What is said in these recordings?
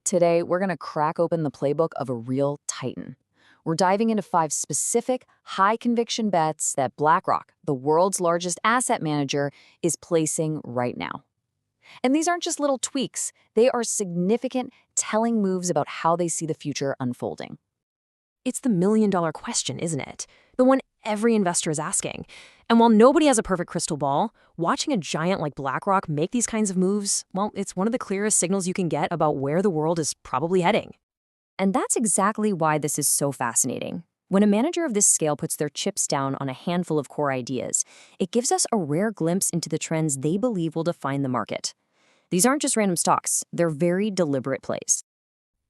Today, we're going to crack open the playbook of a real titan. We're diving into 5 specific, high-conviction bets that BlackRock, the world's largest asset manager, is placing right now. And these aren't just little tweaks. They are significant, telling moves about how they see the future unfolding. It's the million-dollar question, isn't it? The one every investor is asking. And while nobody has a perfect crystal ball, watching a giant like BlackRock make these kinds of moves, well, it's one of the clearest signals you can get about where the world is probably heading. And that's exactly why this is so fascinating. When a manager of this scale puts their chips down on a handful of core ideas, it gives us a rare glimpse into the trends they believe will define the market. These aren't just random stocks, they're very deliberate plays.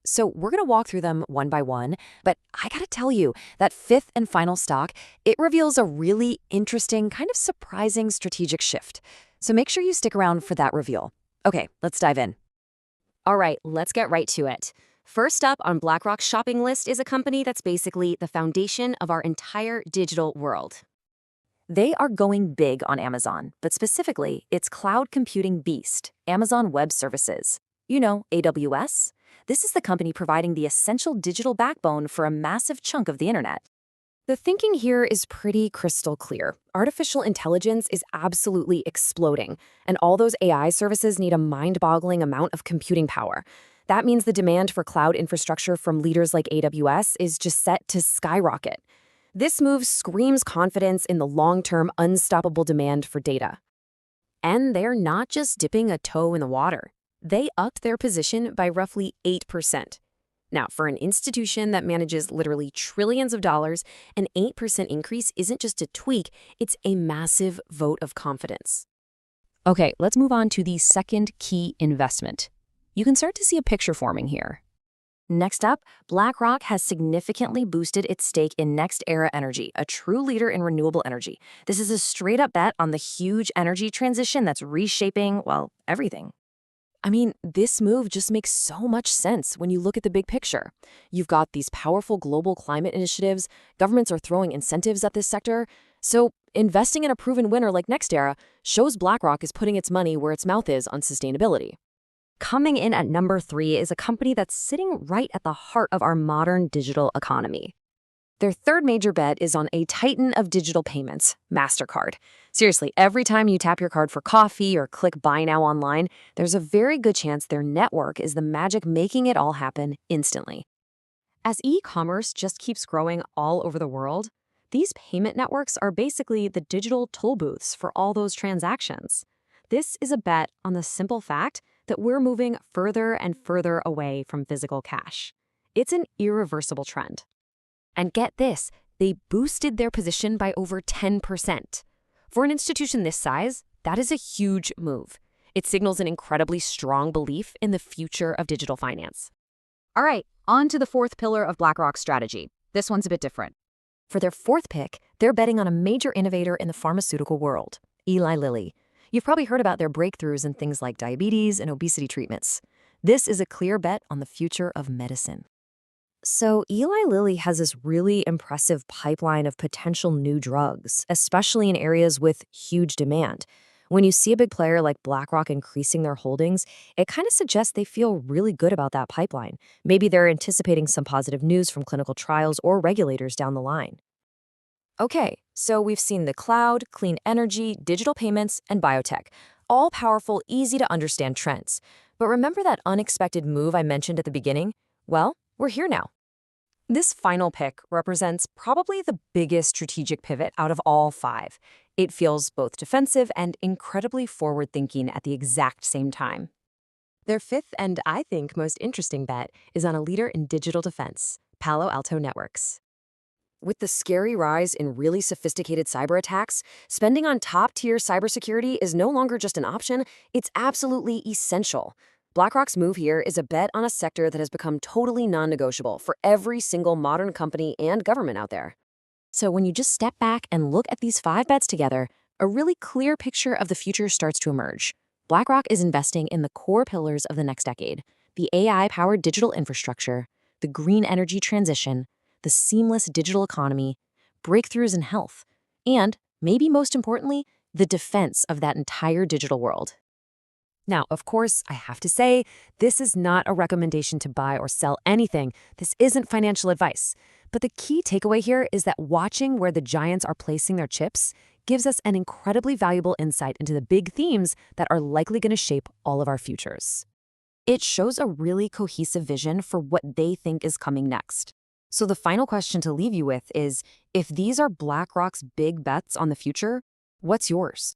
So we're going to walk through them one by one, but I got to tell you, that fifth and final stock, it reveals a really interesting, kind of surprising strategic shift. So make sure you stick around for that reveal. Okay, let's dive in. All right, let's get right to it. First up on BlackRock's shopping list is a company that's basically the foundation of our entire digital world. They are going big on Amazon, but specifically, its cloud computing beast, Amazon Web Services. You know, AWS? This is the company providing the essential digital backbone for a massive chunk of the internet. The thinking here is pretty crystal clear. Artificial intelligence is absolutely exploding, and all those AI services need a mind-boggling amount of computing power. That means the demand for cloud infrastructure from leaders like AWS is just set to skyrocket. This move screams confidence in the long-term unstoppable demand for data. And they're not just dipping a toe in the water. They upped their position by roughly 8%. Now, for an institution that manages literally trillions of dollars, an 8% increase isn't just a tweak, it's a massive vote of confidence. Okay, let's move on to the second key investment. You can start to see a picture forming here. Next up, BlackRock has significantly boosted its stake in NextEra Energy, a true leader in renewable energy. This is a straight-up bet on the huge energy transition that's reshaping, well, everything. I mean, this move just makes so much sense when you look at the big picture. You've got these powerful global climate initiatives, governments are throwing incentives at this sector, so investing in a proven winner like NextEra shows BlackRock is putting its money where its mouth is on sustainability. Coming in at number 3 is a company that's sitting right at the heart of our modern digital economy. Their third major bet is on a titan of digital payments, MasterCard. Seriously, every time you tap your card for coffee or click Buy Now online, there's a very good chance their network is the magic making it all happen instantly. As e-commerce just keeps growing all over the world, these payment networks are basically the digital toll booths for all those transactions. This is a bet on the simple fact that we're moving further and further away from physical cash. It's an irreversible trend. And get this, they boosted their position by over 10%. For an institution this size, that is a huge move. It signals an incredibly strong belief in the future of digital finance. All right, on to the fourth pillar of BlackRock's strategy. This one's a bit different. For their fourth pick, they're betting on a major innovator in the pharmaceutical world, Eli Lilly. You've probably heard about their breakthroughs in things like diabetes and obesity treatments. This is a clear bet on the future of medicine. So Eli Lilly has this really impressive pipeline of potential new drugs, especially in areas with huge demand. When you see a big player like BlackRock increasing their holdings, it kind of suggests they feel really good about that pipeline. Maybe they're anticipating some positive news from clinical trials or regulators down the line. Okay, so we've seen the cloud, clean energy, digital payments, and biotech. All powerful, easy to understand trends. But remember that unexpected move I mentioned at the beginning? Well, we're here now. This final pick represents probably the biggest strategic pivot out of all 5. It feels both defensive and incredibly forward-thinking at the exact same time. Their fifth and I think most interesting bet is on a leader in digital defense, Palo Alto Networks. With the scary rise in really sophisticated cyber attacks, spending on top-tier cybersecurity is no longer just an option, it's absolutely essential. BlackRock's move here is a bet on a sector that has become totally non-negotiable for every single modern company and government out there. So when you just step back and look at these 5 bets together, a really clear picture of the future starts to emerge. BlackRock is investing in the core pillars of the next decade: the AI-powered digital infrastructure, the green energy transition, the seamless digital economy, breakthroughs in health, and, maybe most importantly, the defense of that entire digital world. Now, of course, I have to say, this is not a recommendation to buy or sell anything. This isn't financial advice. But the key takeaway here is that watching where the giants are placing their chips gives us an incredibly valuable insight into the big themes that are likely going to shape all of our futures. It shows a really cohesive vision for what they think is coming next. So the final question to leave you with is, if these are BlackRock's big bets on the future, what's yours?